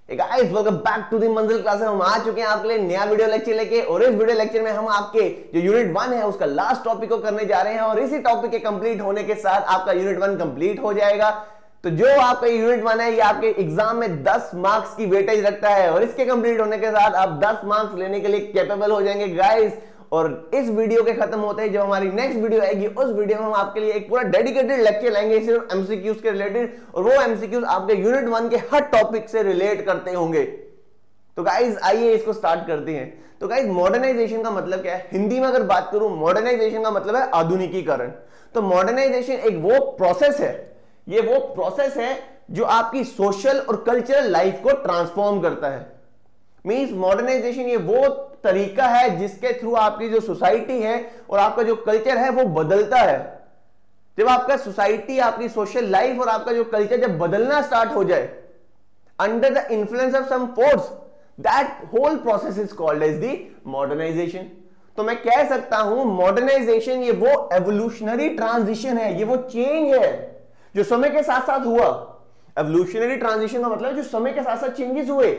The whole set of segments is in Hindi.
Guys welcome back to the Manzil class. हम आ चुके हैं आपके लिए नया वीडियो लेक्चर लेके, और इस वीडियो लेक्चर में हम आपके जो यूनिट 1 है उसका लास्ट टॉपिक को करने जा रहे हैं, और इसी टॉपिक के कंप्लीट होने के साथ आपका यूनिट 1 कंप्लीट हो जाएगा। तो जो आपका यूनिट 1 है ये आपके एग्जाम में 10 मार्क्स की वेटेज रखता है, और इसके कंप्लीट होने के साथ आप 10 मार्क्स लेने के लिए कैपेबल हो जाएंगे गाइस। और इस वीडियो के खत्म होते ही जब हमारी नेक्स्ट वीडियो आएगी, उस वीडियो में हम आपके लिए एक पूरा डेडिकेटेड लेक्चर लाएंगे सिर्फ एमसीक्यूज के रिलेटेड, और वो एमसीक्यूज आपके यूनिट 1 के हर टॉपिक से रिलेट करते होंगे। तो गाइज आइए इसको स्टार्ट करते हैं। तो गाइज मॉडर्नाइजेशन का मतलब क्या है? हिंदी में अगर बात करूं, मॉडर्नाइजेशन का मतलब है आधुनिकीकरण। तो मॉडर्नाइजेशन एक वो प्रोसेस है, ये वो प्रोसेस है जो आपकी सोशल और कल्चरल लाइफ को ट्रांसफॉर्म करता है। मींस मॉडर्नाइजेशन ये वो तरीका है जिसके थ्रू आपकी जो सोसाइटी है और आपका जो कल्चर है वो बदलता है। जब आपका सोसाइटी, आपकी सोशल लाइफ और आपका जो कल्चर जब बदलना स्टार्ट हो जाए under the influence of some force, that whole process is called as the modernisation. तो मैं कह सकता हूं मॉडर्नाइजेशन ये वो एवोल्यूशनरी ट्रांजिशन है, ये वो चेंज है जो समय के साथ साथ हुआ। एवोल्यूशनरी ट्रांजिशन का मतलब जो समय के साथ साथ चेंजेस हुए,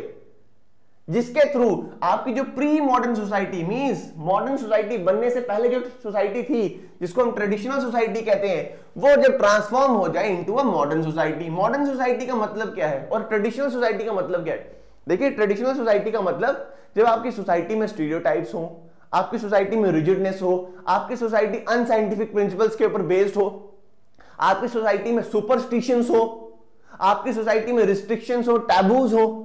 जिसके थ्रू आपकी जो pre modern society, means modern society बनने से पहले जो सोसाइटी थी जिसको हम ट्रेडिशनल सोसाइटी कहते हैं, वो जब ट्रांसफॉर्म हो जाए into a modern society. Modern society का मतलब क्या है और ट्रेडिशनल सोसाइटी का मतलब क्या है? देखिए, ट्रेडिशनल सोसाइटी का मतलब जब आपकी सोसाइटी में स्टीरियोटाइप्स हो, आपकी सोसाइटी में रिजिडनेस हो, आपकी सोसाइटी अनसाइंटिफिक प्रिंसिपल्स के ऊपर बेस्ड हो, आपकी सोसाइटी में सुपरस्टिशंस हो, आपकी सोसाइटी में रिस्ट्रिक्शंस हो, टैबूज हो,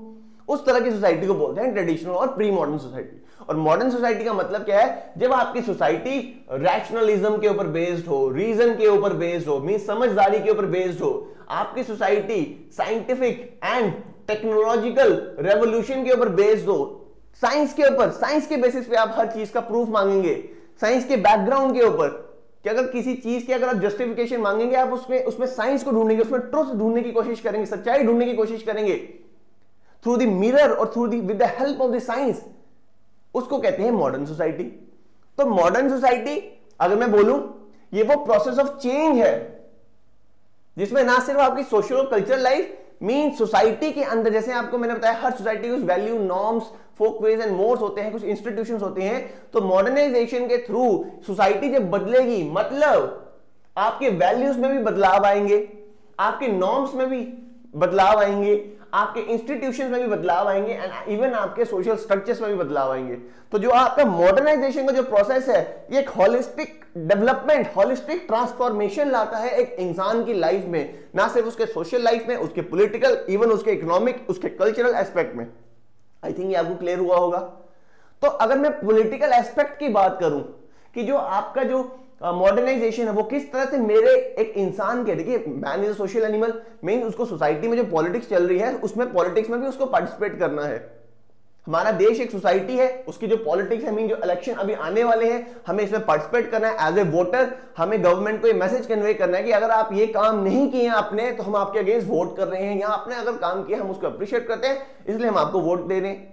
उस तरह की सोसाइटी को बोलते हैं ट्रेडिशनल और प्री मॉडर्न सोसाइटी। और मॉडर्न सोसाइटी का मतलब क्या है? जब आपकी सोसाइटी रैशनलिज्म के ऊपर बेस्ड हो, रीजन के ऊपर बेस्ड हो, मींस समझदारी के ऊपर बेस्ड हो, आपकी society scientific and technological revolution के ऊपर बेस्ड हो, साइंस के ऊपर, साइंस के बेसिस पे आप हर चीज का प्रूफ मांगेंगे, साइंस के बैकग्राउंड के ऊपर कि अगर किसी चीज की अगर आप जस्टिफिकेशन मांगेंगे, आप उसमें साइंस को ढूंढेंगे, उसमें ट्रुथ ढूंढने की कोशिश करेंगे, सच्चाई ढूंढने की कोशिश करेंगे थ्रू द मिरर और through the with the help of the science, उसको कहते हैं मॉडर्न सोसाइटी। तो मॉडर्न सोसाइटी अगर मैं बोलूं, ये वो प्रोसेस ऑफ चेंज है जिसमें ना सिर्फ आपकी सोशल और कल्चरल लाइफ, मीन सोसाइटी के अंदर, जैसे आपको मैंने बताया हर सोसाइटी के कुछ value, norms, folkways and mores होते हैं, कुछ इंस्टीट्यूशंस होते हैं। तो मॉडर्नाइजेशन के थ्रू सोसाइटी जब बदलेगी, मतलब आपके वैल्यूज में भी बदलाव आएंगे, आपके नॉर्म्स में भी बदलाव आएंगे, आपके इंस्टीट्यूशंस में भी बदलाव आएंगे, एंड इवन आपके सोशल स्ट्रक्चर्स में भी बदलाव आएंगे। तो जो आपका मॉडर्नाइजेशन का जो प्रोसेस है, ये एक होलिस्टिक डेवलपमेंट, होलिस्टिक ट्रांसफॉर्मेशन लाता है एक इंसान की लाइफ में, ना सिर्फ उसके सोशल लाइफ में, उसके पॉलिटिकल, इवन उसके इकोनॉमिक, उसके कल्चरल एस्पेक्ट में। आई थिंक ये आपको क्लियर हुआ होगा। तो अगर मैं पॉलिटिकल एस्पेक्ट की बात करूं कि जो आपका जो मॉडर्नाइजेशन है वो किस तरह से मेरे एक इंसान के, देखिए man is a social animal, mean उसको सोसाइटी में जो पॉलिटिक्स चल रही है उसमें, पॉलिटिक्स में भी उसको पार्टिसिपेट करना है। हमारा देश एक सोसाइटी है, उसकी जो पॉलिटिक्स है, मीन जो इलेक्शन अभी आने वाले हैं, हमें इसमें पार्टिसिपेट करना है एज ए वोटर। हमें गवर्नमेंट को ये मैसेज कन्वे करना है कि अगर आप ये काम नहीं किए आपने तो हम आपके अगेंस्ट वोट कर रहे हैं, या आपने अगर काम किया हम उसको अप्रिशिएट करते हैं इसलिए हम आपको वोट दे रहे हैं।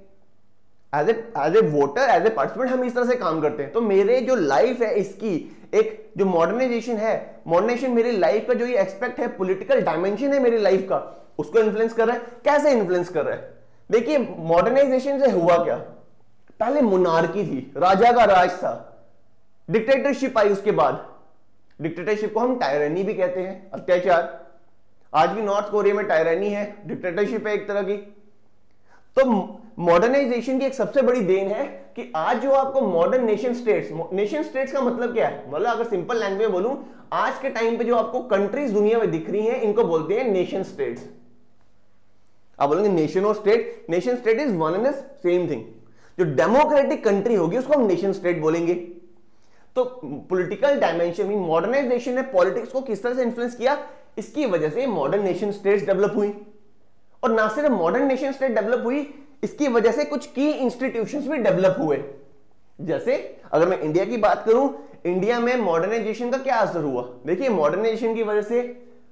As a voter, as a participant हम इस तरह से काम करते हैं। तो मेरे जो लाइफ है इसकी एक जो मॉडर्नाइजेशन है, मॉडर्नाइजेशन मेरी लाइफ का जो ये एक्सपेक्ट है, पॉलिटिकल डायमेंशन है मेरी लाइफ का, उसको इन्फ्लुएंस कर रहा है। कैसे इन्फ्लुएंस कर रहा है? देखिए, मॉडर्नाइजेशन से हुआ क्या? पहले मोनार्की थी, राजा का राज था, डिक्टेटरशिप आई, उसके बाद डिक्टेटरशिप को हम टायरनी भी कहते हैं, अत्याचार। आज भी नॉर्थ कोरिया में टायरनी है, डिक्टेटरशिप है एक तरह की। तो मॉडर्नाइजेशन की एक सबसे बड़ी देन है कि आज जो आपको modern nation states, nation states का मतलब क्या है? मतलब अगर सिंपल लैंग्वेज में बोलूं, आज के टाइम पे जो आपको कंट्रीज दुनिया में दिख रही हैं, इनको बोलते हैं नेशन स्टेट्स। आप बोलेंगे नेशन और state, nation state is one and same thing. जो डेमोक्रेटिक कंट्री होगी उसको हम नेशन स्टेट बोलेंगे। तो पॉलिटिकल डायमेंशन में मॉडर्नाइजेशन ने पॉलिटिक्स को किस तरह से इंफ्लुएंस किया, इसकी वजह से मॉडर्न नेशन स्टेट्स डेवलप हुई। और ना सिर्फ मॉडर्न नेशन स्टेट डेवलप हुई, इसकी वजह से कुछ की इंस्टीट्यूशंस भी डेवलप हुए। जैसे अगर मैं इंडिया की बात करूं, इंडिया में मॉडर्नाइजेशन का क्या असर हुआ? देखिए, मॉडर्नाइजेशन की वजह से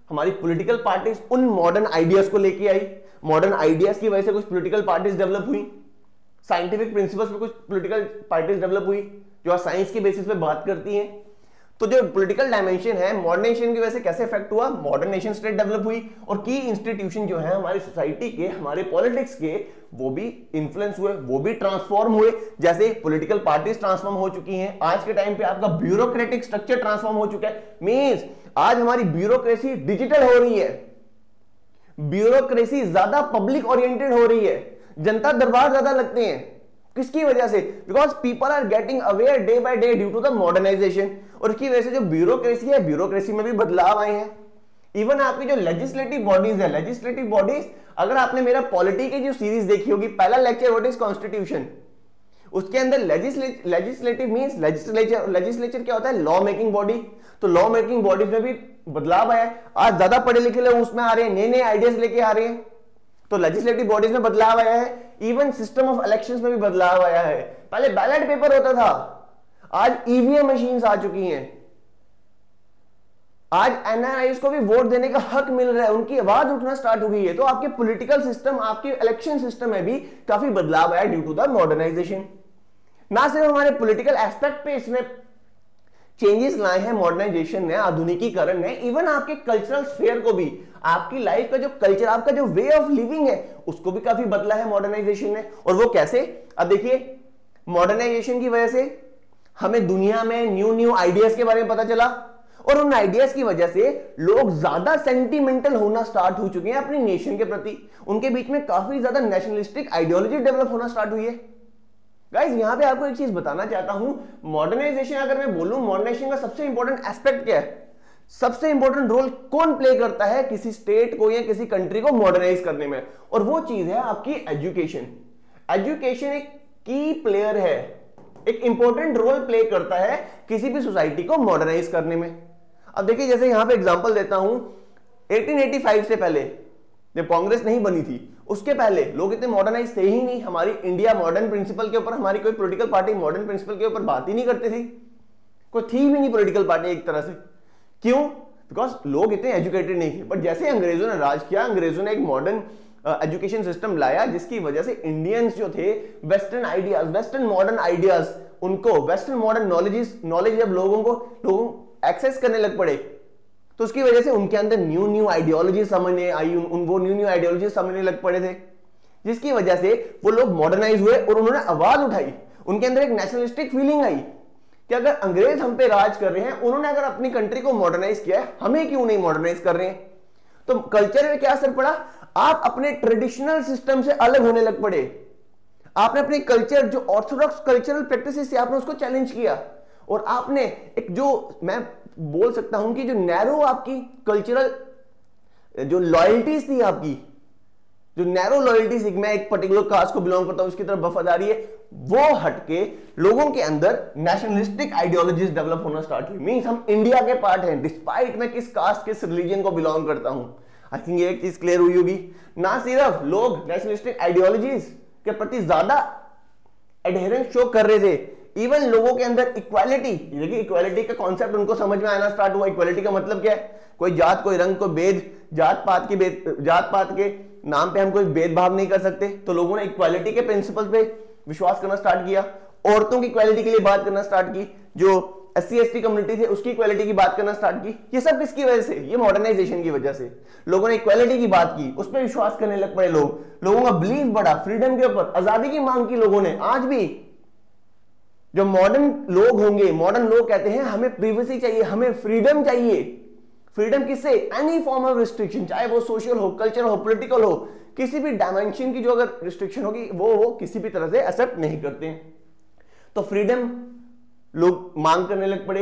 हमारी पॉलिटिकल पार्टीज उन मॉडर्न आइडियाज को लेके आई, मॉडर्न आइडियाज की वजह से कुछ पॉलिटिकल पार्टीज डेवलप हुई, साइंटिफिक प्रिंसिपल्स पे कुछ पॉलिटिकल पार्टीज डेवलप हुई जो साइंस के बेसिस पे बात करती हैं। तो जो पॉलिटिकल डायमेंशन है मॉडर्नाइजेशन की वजह से कैसे इफेक्ट हुआ, मॉडर्न नेशन स्टेट डेवलप हुई और की इंस्टीट्यूशन जो है हमारी सोसाइटी के, हमारे पॉलिटिक्स के, वो भी इन्फ्लुएंस हुए, वो भी ट्रांसफॉर्म हुए। जैसे पॉलिटिकल पार्टीज ट्रांसफॉर्म हो चुकी हैं, आज के टाइम पे आपका ब्यूरोक्रेटिक स्ट्रक्चर ट्रांसफॉर्म हो चुका है। मींस आज हमारी ब्यूरोक्रेसी डिजिटल हो रही है, ब्यूरोक्रेसी ज्यादा पब्लिक ओरिएंटेड हो रही है, जनता दरबार ज्यादा लगते हैं। किसकी वजह से? Because people are getting aware day by day due to the modernisation. और इसकी वजह से जो ब्यूरोक्रेसी है, ब्यूरोक्रेसी में भी बदलाव आए हैं। इवन आपकी जो लेजिस्लेटिव बॉडीज है, लेजिस्लेटिव बॉडीज, अगर आपने मेरा पॉलिटी की जो सीरीज देखी होगी, पहला लेक्चर व्हाट इज कॉन्स्टिट्यूशन, उसके अंदर लेजिस्लेटिव मींस लेजिस्लेचर। लेजिस्लेचर क्या होता है? Law making body. तो लॉ मेकिंग बॉडीज में भी बदलाव आया है। आज ज्यादा पढ़े लिखे लोग उसमें आ रहे हैं, नए नए आइडियाज लेके आ रहे हैं, तो लेजिस्लेटिव बॉडीज में बदलाव आया है। इवन सिस्टम ऑफ इलेक्शंस में भी बदलाव आया है। पहले बैलेट पेपर होता था, आज ईवीएम मशीन्स आ चुकी हैं। आज एनआरआईज को भी वोट देने का हक मिल रहा है, उनकी आवाज उठना स्टार्ट हो गई है। तो आपके पॉलिटिकल सिस्टम, आपके इलेक्शन सिस्टम में भी काफी बदलाव आया ड्यू टू द मॉडर्नाइजेशन। ना सिर्फ हमारे पॉलिटिकल एस्पेक्ट पे इसने चेंजेस लाए हैं मॉडर्नाइजेशन ने, आधुनिकीकरण ने, इवन आपके कल्चरल स्फीयर को भी, आपकी लाइफ का जो कल्चर, आपका जो वे ऑफ लिविंग है, उसको भी काफी बदला है मॉडर्नाइजेशन ने। और वो कैसे? अब देखिए, मॉडर्नाइजेशन की वजह से हमें दुनिया में न्यू न्यू आइडियाज के बारे में पता चला और उन आइडियाज की वजह से लोग ज्यादा सेंटिमेंटल होना स्टार्ट हो चुके हैं अपनी नेशन के प्रति। उनके बीच में काफी ज्यादा नेशनलिस्टिक आइडियोलॉजी डेवलप होना स्टार्ट हुई है। गाइस, यहां पे आपको एक चीज बताना चाहता हूं, मॉडर्नाइजेशन अगर मैं बोलूं, मॉडर्नाइजेशन का सबसे इंपॉर्टेंट एस्पेक्ट क्या है, सबसे इंपॉर्टेंट रोल कौन प्ले करता है किसी स्टेट को या किसी कंट्री को मॉडर्नाइज करने में? और वो चीज है आपकी एजुकेशन। एजुकेशन एक की प्लेयर है, एक इंपॉर्टेंट रोल प्ले करता है किसी भी सोसाइटी को मॉडर्नाइज करने में। अब देखिए, जैसे यहां पे एग्जांपल देता हूं, 1885 से पहले जब कांग्रेस नहीं बनी थी, उसके पहले लोग इतने मॉडर्नाइज थे ही नहीं। हमारी इंडिया मॉडर्न प्रिंसिपल के ऊपर, हमारी कोई पॉलिटिकल पार्टी मॉडर्न प्रिंसिपल के ऊपर बात ही नहीं करती थी, कोई थी भी नहीं पॉलिटिकल पार्टी एक तरह से। क्यों? बिकॉज लोग इतने एजुकेटेड नहीं थे। बट जैसे अंग्रेजों ने राज किया, अंग्रेजों ने एक मॉडर्न एजुकेशन सिस्टम लाया, जिसकी वजह से इंडियंस जो थे, western ideas, western modern ideas, उनको वेस्टर्न मॉडर्न नॉलेज जब लोग एक्सेस करने लग पड़े, तो उसकी वजह से उनके अंदर न्यू आइडियोलॉजी समझने आई, वो न्यू आइडियोलॉजी समझने लग पड़े थे, जिसकी वजह से वो लोग मॉडर्नाइज हुए और उन्होंने आवाज उठाई। उनके अंदर एक नेशनलिस्टिक फीलिंग आई कि अगर अंग्रेज हम पे राज कर रहे हैं, उन्होंने अगर अपनी कंट्री को मॉडर्नाइज किया है, हमें क्यों नहीं मॉडर्नाइज कर रहे हैं? तो कल्चर में क्या असर पड़ा? आप अपने ट्रेडिशनल सिस्टम से अलग होने लग पड़े। आपने अपने कल्चर, जो ऑर्थोडॉक्स कल्चरल प्रैक्टिसेस से, आपने उसको चैलेंज किया और आपने एक, जो मैं बोल सकता हूं कि जो नैरो आपकी कल्चरल जो लॉयल्टीज थी, आपकी जो नैरो लॉयल्टीज, मैं एक पर्टिकुलर कास्ट को बिलोंग करता हूं, उसकी तरफ वफादारी है, वो हटके लोगों के अंदर नेशनलिस्टिक आइडियोलॉजीज डेवलप होना स्टार्ट हुई। मींस हम इंडिया के पार्ट हैं, डिस्पाइट मैं किस कास्ट, किस रिलीजन को बिलोंग करता हूं। आई थिंक ये एक चीज क्लियर हुई होगी। ना सिर्फ लोग नेशनलिस्टिक आइडियोलॉजीज के प्रति ज्यादा एडहेरेंस शो कर रहे थे, इवन लोगों के अंदर इक्वालिटी, देखिए इक्वालिटी का कॉन्सेप्ट उनको समझ में आना स्टार्ट हुआ। इक्वालिटी का मतलब क्या है? कोई जात, कोई रंग, कोई भेद, जात पात के नाम पे हम कोई भेदभाव नहीं कर सकते। तो लोगों ने इक्वालिटी के प्रिंसिपल पे विश्वास करना स्टार्ट किया, औरतों की इक्वालिटी के लिए बात करना स्टार्ट की, जो SC/ST कम्युनिटी थे उसकी इक्वालिटी की बात करना स्टार्ट की। ये सब किसकी वजह से? ये मॉडर्नाइजेशन की वजह से। लोगों ने इक्वालिटी की बात की, उस पर विश्वास करने लग पड़े लोग, लोगों का बिलीफ बढ़ा, फ्रीडम के ऊपर, आजादी की मांग की लोगों ने। आज भी जो मॉडर्न लोग होंगे, मॉडर्न लोग कहते हैं हमें प्रिवेसी चाहिए, हमें फ्रीडम चाहिए। फ्रीडम किससे? एनी फॉर्म ऑफ रिस्ट्रिक्शन, चाहे वो सोशल हो, कल्चर हो, पॉलिटिकल हो, किसी भी डायमेंशन की जो अगर रिस्ट्रिक्शन होगी वो किसी भी तरह से एक्सेप्ट नहीं करते। तो फ्रीडम लोग मांग करने लग पड़े।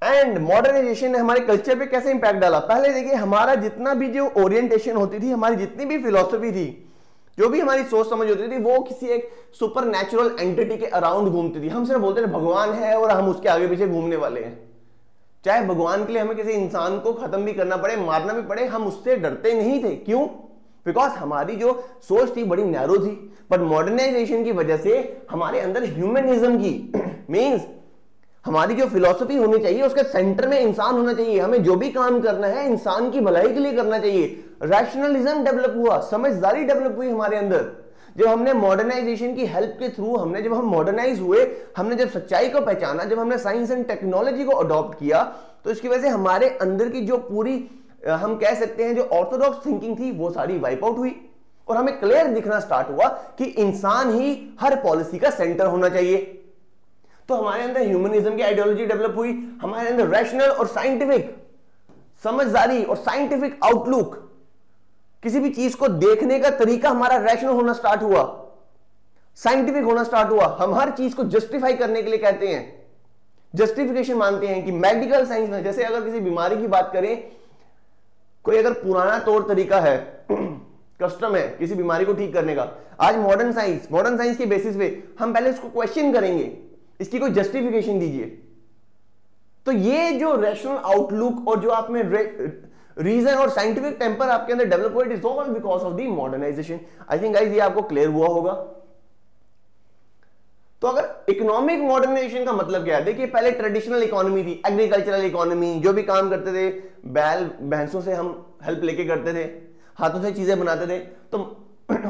एंड मॉडर्नाइजेशन ने हमारे कल्चर पे कैसे इंपैक्ट डाला? पहले देखिए, हमारा जितना भी जो ओरिएंटेशन होती थी, हमारी जितनी भी फिलॉसफी थी, जो भी हमारी सोच समझ होती थी, वो किसी एक सुपर नेचुरल एंटिटी के अराउंड घूमती थी। हम सिर्फ बोलते थे भगवान है और हम उसके आगे पीछे घूमने वाले हैं। चाहे भगवान के लिए हमें किसी इंसान को खत्म भी करना पड़े, मारना भी पड़े, हम उससे डरते नहीं थे। क्यों? बिकॉज हमारी जो सोच थी बड़ी नैरो थी। बट मॉडर्नाइजेशन की वजह से हमारे अंदर ह्यूमनिज्म की मींस हमारी जो फिलॉसफी होनी चाहिए, उसके सेंटर में इंसान होना चाहिए। हमें जो भी काम करना है इंसान की भलाई के लिए करना चाहिए। रैशनलिज्म डेवलप हुआ, समझदारी डेवलप हुई हमारे अंदर, जब हमने मॉडर्नाइजेशन की हेल्प के थ्रू जब हम मॉडर्नाइज हुए, हमने जब सच्चाई को पहचाना, जब हमने साइंस एंड टेक्नोलॉजी को अडॉप्ट किया, तो इसकी वजह से हमारे अंदर की जो पूरी हम कह सकते हैं जो ऑर्थोडॉक्स थिंकिंग थी वो सारी वाइप आउट हुई और हमें क्लियर दिखना स्टार्ट हुआ कि इंसान ही हर पॉलिसी का सेंटर होना चाहिए। तो हमारे अंदर ह्यूमनिज्म की आइडियोलॉजी डेवलप हुई, हमारे अंदर रैशनल और साइंटिफिक समझदारी और साइंटिफिक आउटलुक, किसी भी चीज को देखने का तरीका हमारा रैशनल होना स्टार्ट हुआ, साइंटिफिक होना स्टार्ट हुआ। हम हर चीज को जस्टिफाई करने के लिए कहते हैं, जस्टिफिकेशन मानते हैं कि मेडिकल साइंस में, जैसे अगर किसी बीमारी की बात करें, कोई अगर पुराना तौर तरीका है, कस्टम है किसी बीमारी को ठीक करने का, आज मॉडर्न साइंस के बेसिस पे हम पहले इसको क्वेश्चन करेंगे, इसकी कोई जस्टिफिकेशन दीजिए। तो ये जो रैशनल आउटलुक और जो आप में रीजन और साइंटिफिक टेम्पर आपके अंदर डेवलप हुआ, it is all because of the modernisation. I think guys ये आपको क्लियर हुआ होगा। तो अगर इकोनॉमिक मॉडर्नाइजेशन का मतलब क्या है, देखिए पहले ट्रेडिशनल इकोनॉमी थी, एग्रीकल्चरल इकोनॉमी, जो भी काम करते थे बैल भैंसों से हम हेल्प लेके करते थे, हाथों से चीजें बनाते थे, तो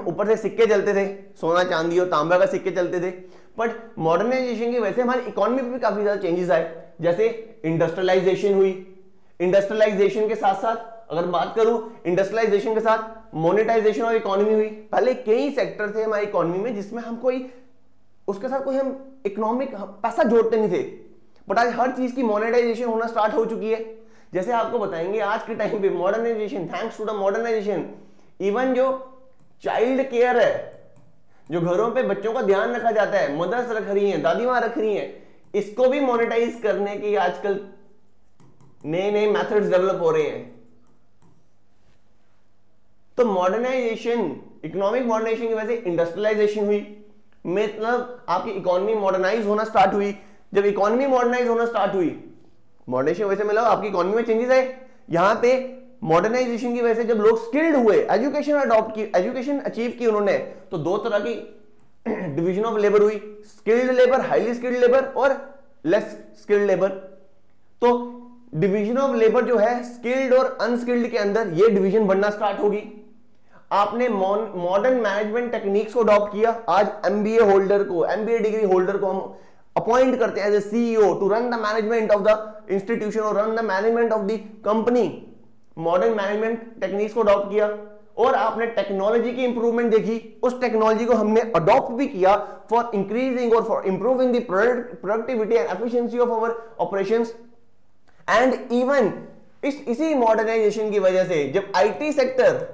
ऊपर से सिक्के चलते थे, सोना चांदी और तांबा का सिक्के चलते थे। बट मॉडर्नाइजेशन की वजह से हमारी इकोनॉमी पे भी काफी ज्यादा चेंजेस आए, जैसे इंडस्ट्रियलाइजेशन हुई। इंडस्ट्रियलाइजेशन के साथ साथ अगर बात करूं, इंडस्ट्रियलाइजेशन के साथ मोनेटाइजेशन और इकोनॉमी हुई। पहले कई सेक्टर थे हमारी इकोनॉमी में जिसमें हम उसके साथ कोई हम इकोनॉमिक पैसा जोड़ते नहीं थे, बट आज हर चीज की मोनेटाइजेशन होना स्टार्ट हो चुकी है। जैसे आपको बताएंगे आज के टाइम पे modernisation, thanks to the modernisation, even जो चाइल्ड केयर है, जो घरों पे बच्चों का ध्यान रखा जाता है, मदर्स रख रही हैं, दादी मां रख रही हैं, इसको भी मोनेटाइज करने के आजकल नए नए मेथड्स डेवलप हो रहे हैं। तो मॉडर्नाइजेशन, इकोनॉमिक मॉडर्नाइजेशन की वजह से इंडस्ट्रियलाइजेशन हुई, मतलब आपकी इकोनॉमी मॉडर्नाइज होना स्टार्ट हुई। जब इकोनॉमी मॉडर्नाइज होना स्टार्ट हुई, मॉडर्नाइजेशन की वजह से मतलब आपकी इकोनॉमी में चेंजेस आए। यहां पे मॉडर्नाइजेशन की वजह से जब लोग स्किल्ड हुए, एजुकेशन अडॉप्ट की, एजुकेशन अचीव की उन्होंने, तो दो तरह की डिवीजन ऑफ लेबर हुई, skilled labour, highly skilled labour और लेस स्किल्ड लेबर। तो डिवीजन ऑफ लेबर जो है स्किल्ड और अनस्किल्ड के अंदर, ये डिवीजन बनना स्टार्ट होगी। आपने मॉडर्न मैनेजमेंट टेक्निक्स को अडॉप्ट किया। आज एमबीए होल्डर को, एमबीए डिग्री होल्डर को हम अपॉइंट करते हैं as a CEO to run the management of the institution और run the management of the company. Modern management techniques को अडॉप्ट किया और आपने टेक्नोलॉजी की इंप्रूवमेंट देखी, उस टेक्नोलॉजी को हमने अडॉप्ट भी किया फॉर इंक्रीजिंग और for improving the productivity and efficiency of our operations. And even इसी मॉडर्नाइजेशन की वजह से जब आईटी सेक्टर,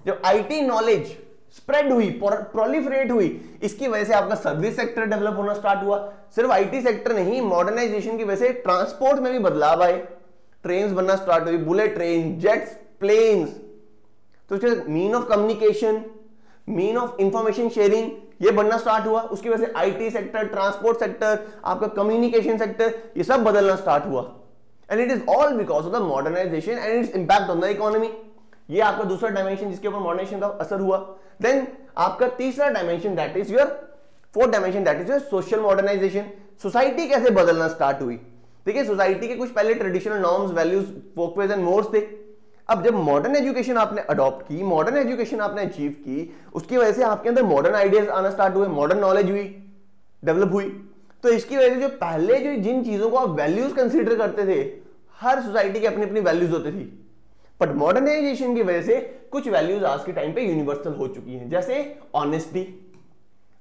जब आईटी नॉलेज स्प्रेड हुई, प्रोलिफरेट हुई, इसकी वजह से आपका सर्विस सेक्टर डेवलप होना स्टार्ट हुआ। सिर्फ आईटी सेक्टर नहीं, मॉडर्नाइजेशन की वजह से ट्रांसपोर्ट में भी बदलाव आए, ट्रेन्स बनना स्टार्ट हुई, बुलेट ट्रेन, जेट्स, प्लेन्स। तो उसके mean of communication, mean of information sharing, ये बनना स्टार्ट हुआ। उसकी वजह से आईटी सेक्टर, ट्रांसपोर्ट सेक्टर, आपका कम्युनिकेशन सेक्टर, ये सब बदलना स्टार्ट हुआ। And it is all because of the modernisation and its impact on the economy. ये आपका दूसरा डायमेंशन जिसके ऊपर मॉडर्नाइजेशन का असर हुआ। देन आपका तीसरा dimension, that is your fourth dimension, that is your social modernisation. Society कैसे बदलना स्टार्ट हुई। देखिए सोसाइटी के कुछ पहले traditional norms, values, folkways and mores थे। अब जब मॉडर्न एजुकेशन आपने अडॉप्ट की, मॉडर्न एजुकेशन आपने अचीव की, उसकी वजह से आपके अंदर मॉडर्न आइडियाज आना स्टार्ट हुए, मॉडर्न नॉलेज हुई, डेवलप हुई। तो इसकी वजह से जो पहले जो जिन चीजों को आप वैल्यूज कंसीडर करते थे, हर सोसाइटी की अपनी अपनी वैल्यूज होती थी, बट मॉडर्नाइजेशन की वजह से कुछ वैल्यूज आज के टाइम पे यूनिवर्सल हो चुकी हैं। जैसे ऑनेस्टी,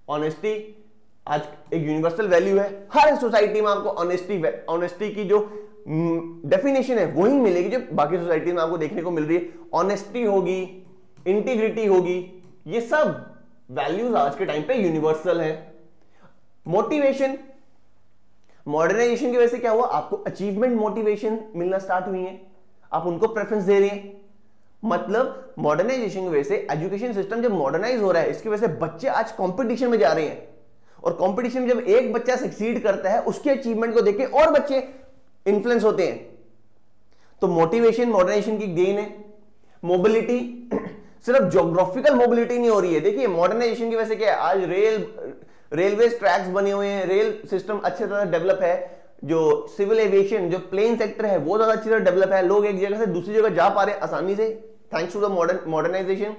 ऑनेस्टी आज एक यूनिवर्सल वैल्यू है। हर सोसाइटी में आपको ऑनेस्टी की जो डेफिनेशन है वही मिलेगी जो बाकी सोसाइटी में आपको देखने को मिल रही है। ऑनेस्टी होगी, इंटीग्रिटी होगी, ये सब वैल्यूज आज के टाइम पे यूनिवर्सल है। मोटिवेशन, मॉडर्नाइजेशन की वजह से क्या हुआ, आपको अचीवमेंट मोटिवेशन मिलना स्टार्ट हुई है, आप उनको प्रेफरेंस दे रहे हैं। मतलब मॉडर्नाइजेशन की वजह से एजुकेशन सिस्टम जब मॉडर्नाइज हो रहा है, इसकी वजह से बच्चे आज कंपटीशन में जा रहे हैं, और कंपटीशन में जब एक बच्चा सक्सीड करता है, उसके अचीवमेंट को देख के और बच्चे इन्फ्लुएंस होते हैं। तो मोटिवेशन मॉडर्नाइजेशन की गेन है। मोबिलिटी, सिर्फ ज्योग्राफिकल मोबिलिटी नहीं हो रही है। देखिए मॉडर्नाइजेशन की वजह से क्या है, आज रेलवे ट्रैक्स बने हुए हैं, रेल सिस्टम अच्छे तरह डेवलप है, जो सिविल एविएशन, जो प्लेन सेक्टर है वो ज्यादा अच्छी तरह डेवलप है, लोग एक जगह से दूसरी जगह जा पा रहे हैं आसानी से thanks to the modernisation.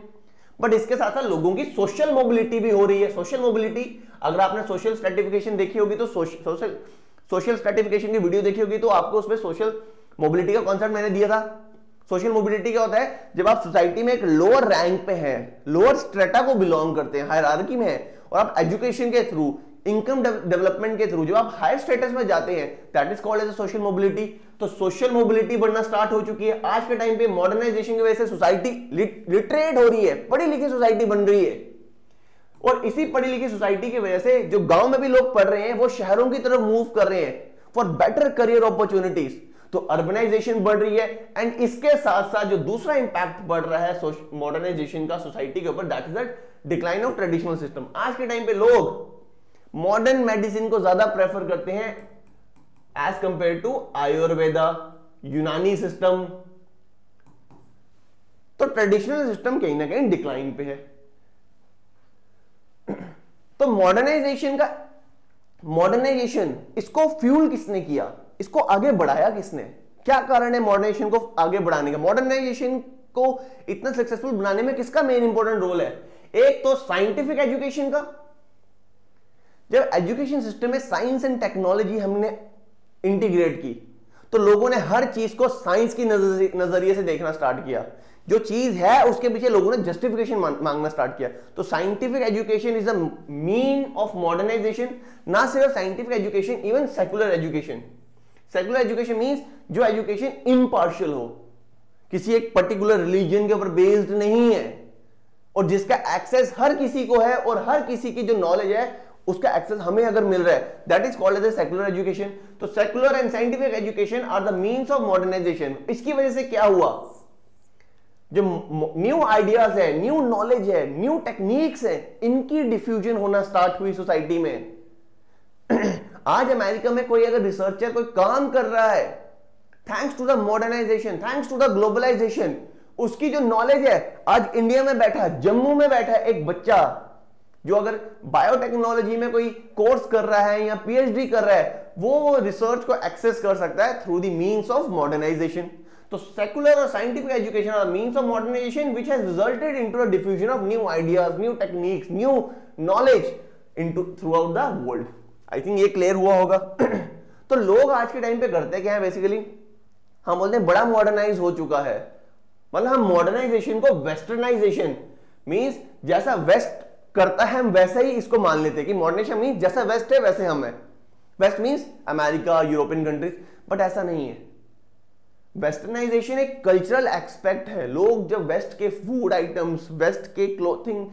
But इसके साथ साथ लोगों की सोशल मोबिलिटी भी हो रही है। सोशल मोबिलिटी, अगर आपने सोशल स्ट्रेटिफिकेशन देखी होगी तो सोशल स्ट्रेटिफिकेशन की वीडियो देखी होगी तो आपको उसमें सोशल मोबिलिटी का कॉन्सेप्ट मैंने दिया था। सोशल मोबिलिटी क्या होता है, जब आप सोसाइटी में एक लोअर रैंक पे हैं, लोअर स्ट्रेटा को बिलोंग करते हैं, हायरार्की में है, और आप एजुकेशन के थ्रू, इनकम डेवलपमेंट के थ्रू जब आप हायर स्टेटस में जाते हैं, that is called as social mobility. तो सोशल मोबिलिटी बढ़ना स्टार्ट हो चुकी है आज के टाइम पे। मॉडर्नाइजेशन की वजह से सोसाइटी लिटरेट हो रही है, पढ़ी लिखी सोसाइटी बन रही है, और इसी पढ़ी लिखी सोसाइटी की वजह से जो गांव में भी लोग पढ़ रहे हैं वो शहरों की तरफ मूव कर रहे हैं फॉर बेटर करियर अपॉर्चुनिटीज। तो अर्बनाइजेशन बढ़ रही है, एंड इसके साथ साथ जो दूसरा इंपैक्ट बढ़ रहा है मॉडर्नाइजेशन का सोसाइटी के ऊपर, that is the decline of traditional system. आज के टाइम पे लोग मॉडर्न मेडिसिन को ज्यादा प्रेफर करते हैं एज कंपेयर टू आयुर्वेदा, यूनानी सिस्टम। तो ट्रेडिशनल सिस्टम कहीं ना कहीं डिक्लाइन पे है। तो मॉडर्नाइजेशन इसको फ्यूल किसने किया, इसको आगे बढ़ाया किसने, क्या कारण है मॉडर्नाइजेशन को आगे बढ़ाने का? मॉडर्नाइजेशन को इतना सक्सेसफुल बनाने में किसका मेन इंपॉर्टेंट रोल है? एक तो साइंटिफिक एजुकेशन का। जब एजुकेशन सिस्टम में साइंस एंड टेक्नोलॉजी हमने इंटीग्रेट की तो लोगों ने हर चीज को साइंस की नजरिए से देखना स्टार्ट किया। जो चीज है उसके पीछे लोगों ने जस्टिफिकेशन मांगना स्टार्ट किया। तो scientific education is the mean of modernisation. ना सिर्फ scientific education, even secular education. Secular education means जो एजुकेशन इम्पार्शियल हो, किसी एक पर्टिकुलर रिलीजन के ऊपर बेस्ड नहीं है, और जिसका एक्सेस हर किसी को है, और हर किसी की जो नॉलेज है उसका एक्सेस हमें अगर मिल रहा है, that is called as secular education. तो secular and scientific education are the means of modernisation. इसकी वजह से क्या हुआ, जो न्यू आइडियाज है, न्यू नॉलेज है, न्यू टेक्निक्स है, इनकी डिफ्यूजन होना स्टार्ट हुई सोसाइटी में। आज अमेरिका में कोई अगर रिसर्चर कोई काम कर रहा है, thanks to the modernisation, thanks to the globalisation, उसकी जो नॉलेज है, आज इंडिया में बैठा, जम्मू में बैठा एक बच्चा जो अगर बायोटेक्नोलॉजी में कोई कोर्स कर रहा है या पीएचडी कर रहा है, वो रिसर्च को एक्सेस कर सकता है through the means of modernisation. तो सेकुलर और scientific education are means of modernisation which has resulted into the diffusion of new ideas, new techniques, new knowledge into throughout the world. I think ये क्लियर हुआ होगा। तो लोग आज के टाइम पे करते क्या है, बेसिकली हम बोलते हैं बड़ा मॉडर्नाइज हो चुका है, मतलब हम मॉडर्नाइजेशन को वेस्टर्नाइजेशन मींस जैसा वेस्ट करता है हम वैसा ही इसको मान लेते हैं कि मॉडर्नाइजेशन मींस जैसा वेस्ट है वैसे हम है। West means America, European countries, but ऐसा नहीं है। वेस्टर्नाइजेशन एक कल्चरल एस्पेक्ट है। लोग जब वेस्ट के फूड आइटम्स, वेस्ट के क्लोथिंग,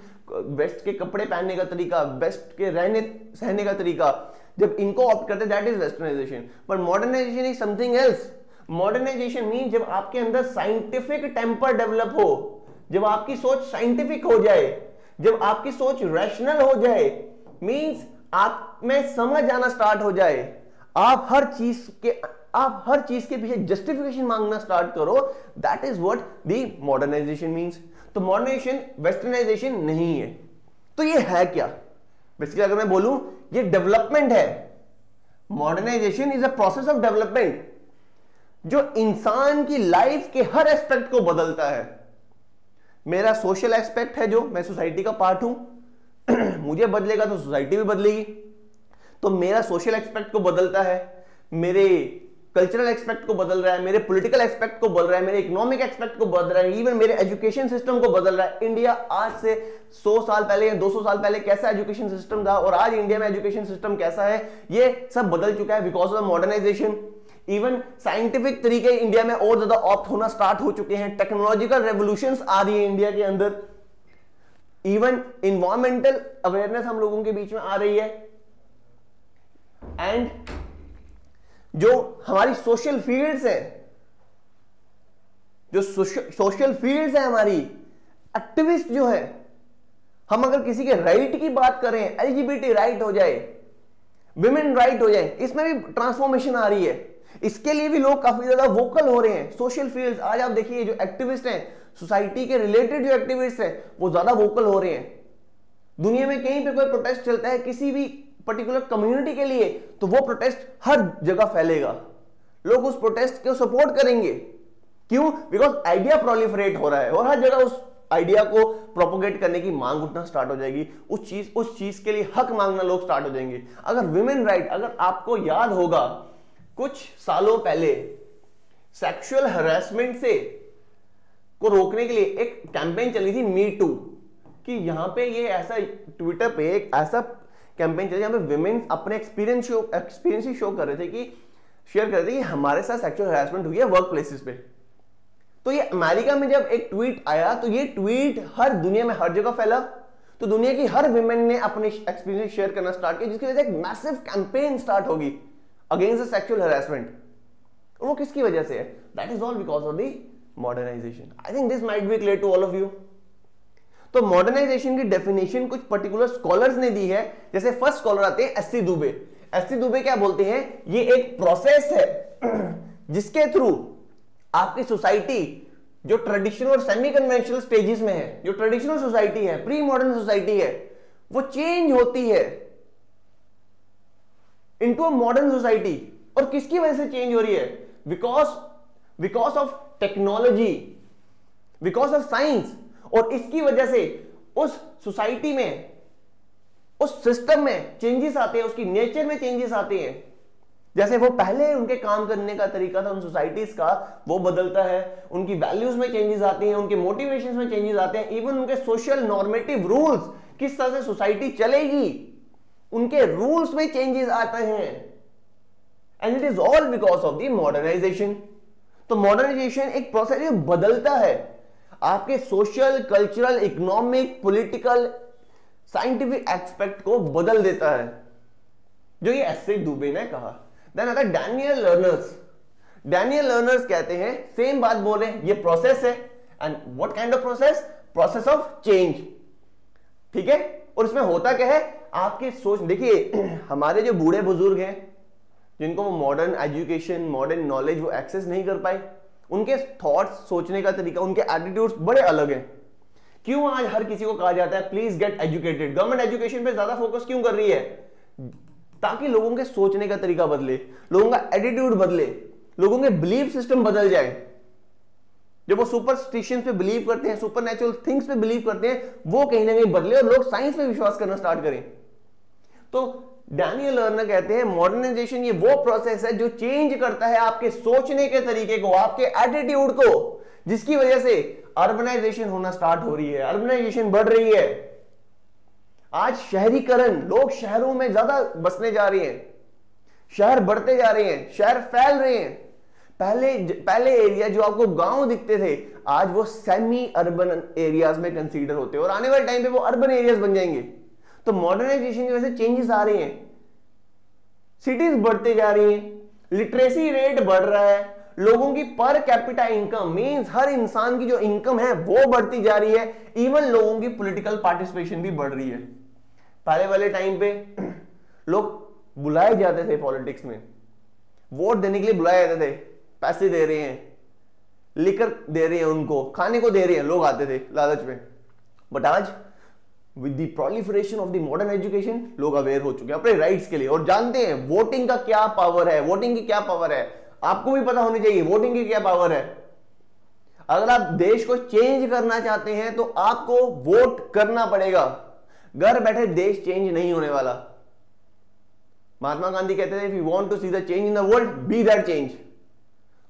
वेस्ट के कपड़े पहनने का तरीका, वेस्ट के रहने सहने का तरीका, जब इनको ऑप्ट करते हैं, that is westernisation. But modernisation is something else. Modernisation mean जब आपके अंदर साइंटिफिक टेम्पर डेवलप हो, जब आपकी सोच साइंटिफिक हो जाए, जब आपकी सोच रैशनल हो जाए, मींस आप में समझ आना स्टार्ट हो जाए, आप हर चीज के पीछे जस्टिफिकेशन मांगना स्टार्ट करो, that is what the modernisation means. तो मॉडर्नाइजेशन वेस्टर्नाइजेशन नहीं है। तो ये है क्या? बेसिकली अगर मैं बोलूं ये डेवलपमेंट है। Modernisation is a process of development जो इंसान की लाइफ के हर एस्पेक्ट को बदलता है। मेरा सोशल एस्पेक्ट है, जो मैं सोसाइटी का पार्ट हूं, मुझे बदलेगा तो सोसाइटी भी बदलेगी। तो मेरा सोशल एस्पेक्ट को बदलता है, मेरे कल्चरल एस्पेक्ट को बदल रहा है, मेरे पॉलिटिकल एस्पेक्ट को बदल रहा है, मेरे इकोनॉमिक एस्पेक्ट को बदल रहा है, इवन मेरे एजुकेशन सिस्टम को बदल रहा है। इंडिया आज से 100 साल पहले या 200 साल पहले कैसा एजुकेशन सिस्टम था और आज इंडिया में एजुकेशन सिस्टम कैसा है, ये सब बदल चुका है because of modernisation. Even scientific तरीके इंडिया में और ज्यादा ऑप्ट होना स्टार्ट हो चुके हैं। टेक्नोलॉजिकल रेवोल्यूशंस आ रही है इंडिया के अंदर। इवन इन्वायरमेंटल अवेयरनेस हम लोगों के बीच में आ रही है। एंड जो हमारी सोशल फील्ड्स है, जो सोशल फील्ड्स है हमारी, एक्टिविस्ट जो है, हम अगर किसी के राइट की बात करें, एलजीबीटी राइट हो जाए, विमेन राइट हो जाए, इसमें भी ट्रांसफॉर्मेशन आ रही है। इसके लिए भी लोग काफी ज्यादा वोकल हो रहे हैं। सोशल फील्ड्स, आज आप देखिए जो एक्टिविस्ट हैं, सोसाइटी के रिलेटेड जो एक्टिविस्ट हैं, वो ज्यादा वोकल हो रहे हैं। दुनिया में कहीं पे कोई प्रोटेस्ट चलता है किसी भी पर्टिकुलर कम्युनिटी के लिए, तो वो प्रोटेस्ट हर जगह फैलेगा। लोग उस प्रोटेस्ट को सपोर्ट करेंगे। क्यों? बिकॉज आइडिया प्रोलिफरेट हो रहा है और हर जगह उस आइडिया को प्रोपोगेट करने की मांग उठना स्टार्ट हो जाएगी, उस चीज के लिए हक मांगना लोग स्टार्ट हो जाएंगे। अगर विमेन राइट, अगर आपको याद होगा कुछ सालों पहले सेक्सुअल हैरेसमेंट से को रोकने के लिए एक कैंपेन चली थी मी टू, कि यहां पे ये ऐसा ट्विटर पे एक ऐसा कैंपेन चली जहां पे विमेन अपने एक्सपीरियंस ही शो कर रहे थे, कि शेयर कर रहे थे कि हमारे साथ सेक्सुअल हैरेसमेंट हुई है वर्क प्लेसेस पे। तो ये अमेरिका में जब एक ट्वीट आया तो ये ट्वीट हर दुनिया में हर जगह फैला, तो दुनिया की हर विमेन ने अपने एक्सपीरियंस शेयर करना स्टार्ट किया, जिसकी वजह से एक मैसिव कैंपेन स्टार्ट होगी अगेंस्ट द सेक्सुअल हैरेसमेंट। वो किसकी वजह से है? That is all because of the modernisation. I think this might be clear to all of you. तो मॉडर्नाइजेशन की डेफिनेशन कुछ पर्टिकुलर स्कॉलर्स ने दी है, जैसे फर्स्ट स्कॉलर आते हैं S C Dube. S C Dube क्या बोलते हैं? ये एक प्रोसेस है जिसके थ्रू आपकी सोसाइटी जो ट्रेडिशनल और सेमी कन्वेंशनल स्टेजेस में है, जो ट्रेडिशनल सोसाइटी है, प्री मॉडर्न सोसाइटी है, वो चेंज होती है इनटू अ मॉडर्न सोसाइटी। और किसकी वजह से चेंज हो रही है? Because of technology, because of science. और इसकी वजह से उस सोसाइटी में, उस सिस्टम में चेंजेस आते हैं, उसकी नेचर में चेंजेस आते हैं। जैसे वो पहले उनके काम करने का तरीका था उन सोसाइटीज का, वो बदलता है, उनकी वैल्यूज में चेंजेस आते हैं, उनके मोटिवेशंस में चेंजेस आते हैं, इवन उनके सोशल नॉर्मेटिव रूल्स, किस तरह से सोसाइटी चलेगी, उनके रूल्स में चेंजेस आते हैं। And it is all because of the modernisation. तो मॉडर्नाइजेशन एक प्रोसेस है जो बदलता है, आपके social, cultural, economic, political, scientific aspect को बदल देता है, जो ये एस सी दुबे ने कहा। देन आता है डैनियल लर्नर्स। डैनियल लर्नर्स कहते हैं, सेम बात बोले, ये प्रोसेस है। And what kind of process? Process of change. ठीक है। और इसमें होता क्या है? आपकी सोच, देखिए हमारे जो बूढ़े बुजुर्ग हैं जिनको वो मॉडर्न एजुकेशन, मॉडर्न नॉलेज वो एक्सेस नहीं कर पाए, उनके थॉट्स, सोचने का तरीका, उनके एटीट्यूड्स बड़े अलग हैं। क्यों आज हर किसी को कहा जाता है please get educated? Government education पे ज्यादा फोकस क्यों कर रही है? ताकि लोगों के सोचने का तरीका बदले, लोगों का एटीट्यूड बदले, लोगों के बिलीफ सिस्टम बदल जाए। जब वो सुपरस्टिशंस पे बिलीव करते हैं, सुपरनैचुरल थिंग्स पे बिलीव करते हैं, वो कहीं ना कहीं बदले और लोग साइंस पे विश्वास करना स्टार्ट करें। तो डैनियल लर्नर कहते हैं मॉडर्नाइजेशन ये वो प्रोसेस है जो चेंज करता है आपके सोचने के तरीके को, आपके एटीट्यूड को, जिसकी वजह से अर्बनाइजेशन होना स्टार्ट हो रही है, अर्बनाइजेशन बढ़ रही है। आज शहरीकरण, लोग शहरों में ज्यादा बसने जा रहे हैं, शहर बढ़ते जा रहे हैं, शहर फैल रहे हैं। पहले एरिया जो आपको गांव दिखते थे, आज वो सेमी अर्बन एरियाज में कंसीडर होते हैं और आने वाले टाइम पे वो अर्बन एरियाज बन जाएंगे। तो मॉडर्नाइजेशन की वजह से चेंजेस आ रहे हैं, सिटीज बढ़ते जा रही हैं, लिटरेसी रेट बढ़ रहा है, लोगों की पर कैपिटा इनकम मींस हर इंसान की जो इनकम है वो बढ़ती जा रही है, इवन लोगों की पॉलिटिकल पार्टिसिपेशन भी बढ़ रही है। पहले वाले टाइम पे लोग बुलाए जाते थे पॉलिटिक्स में, वोट देने के लिए बुलाए जाते थे, पैसे दे रहे हैं, लिकर दे रहे हैं, उनको खाने को दे रहे हैं, लोग आते थे लालच में। बट आज with the proliferation of the modern education लोग अवेयर हो चुके हैं अपने राइट्स के लिए और जानते हैं वोटिंग का क्या पावर है, वोटिंग की क्या पावर है। आपको भी पता होनी चाहिए वोटिंग की क्या पावर है। अगर आप देश को चेंज करना चाहते हैं तो आपको वोट करना पड़ेगा, घर बैठे देश चेंज नहीं होने वाला। महात्मा गांधी कहते थे if you want to see the change in the world be that change.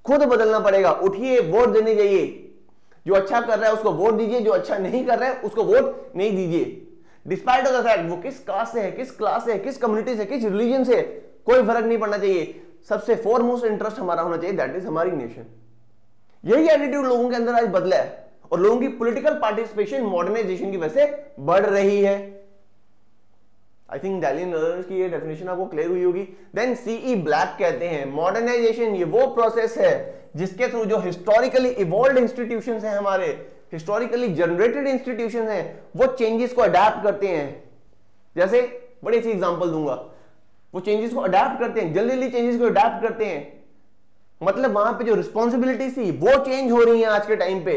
खुद बदलना पड़ेगा, उठिए, वोट देने जाइए, जो अच्छा कर रहा है उसको वोट दीजिए, जो अच्छा नहीं कर रहा है उसको वोट नहीं दीजिए। डिस्पाइट ऑफ द फैक्ट वो किस कास्ट से है, किस क्लास से है, किस कम्युनिटी से, किस रिलीजन से, कोई फर्क नहीं पड़ना चाहिए। सबसे फोरमोस्ट इंटरेस्ट हमारा होना चाहिए, दैट इज हमारी नेशन। यही एटीट्यूड लोगों के अंदर आज बदला है और लोगों की पॉलिटिकल पार्टिसिपेशन मॉडर्नाइजेशन की वजह से बढ़ रही है। आई थिंक डैनियल लर्नर की ये डेफिनेशन आपको क्लियर हुई होगी। देन सीई ब्लैक कहते हैं मॉडर्नाइजेशन ये वो प्रोसेस है जिसके थ्रू जो हिस्टोरिकली इवॉल्व्ड इंस्टीट्यूशंस हैं, हमारे हिस्टोरिकली जनरेटेड इंस्टीट्यूशंस हैं, वो चेंजेस को अडैप्ट करते हैं। जैसे बड़ी सी एग्जांपल दूंगा, वो चेंजेस को अडैप्ट करते हैं, जल्दी चेंजेस को अडैप्ट करते हैं। मतलब वहां पे जो रिस्पॉन्सिबिलिटी थी वो चेंज हो रही है आज के टाइम पे,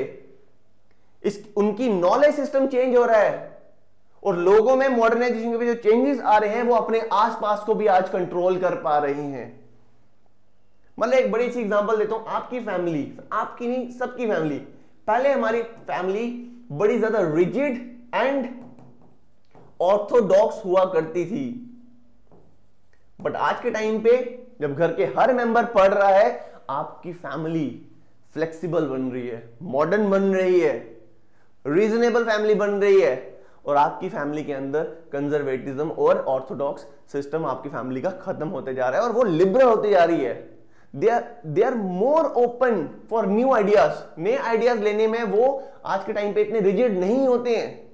उनकी नॉलेज सिस्टम चेंज हो रहा है और लोगों में मॉडर्नाइजेशन के जो चेंजेस आ रहे हैं वो अपने आसपास को भी आज कंट्रोल कर पा रही हैं। मतलब एक बड़ी सी एग्जांपल देता हूं, आपकी फैमिली, आपकी नहीं सबकी फैमिली, पहले हमारी फैमिली बड़ी ज्यादा रिजिड एंड ऑर्थोडॉक्स हुआ करती थी। बट आज के टाइम पे जब घर के हर मेंबर पढ़ रहा है, आपकी फैमिली फ्लेक्सिबल बन रही है, मॉडर्न बन रही है, रीजनेबल फैमिली बन रही है, और आपकी फैमिली के अंदर कंजर्वेटिज्म और ऑर्थोडॉक्स सिस्टम आपकी फैमिली का खत्म होते जा रहा है और वो लिबरल होती जा रही है। They are more open for new ideas. नए आइडियाज लेने में वो आज के टाइम पे इतने रिजिड नहीं होते हैं।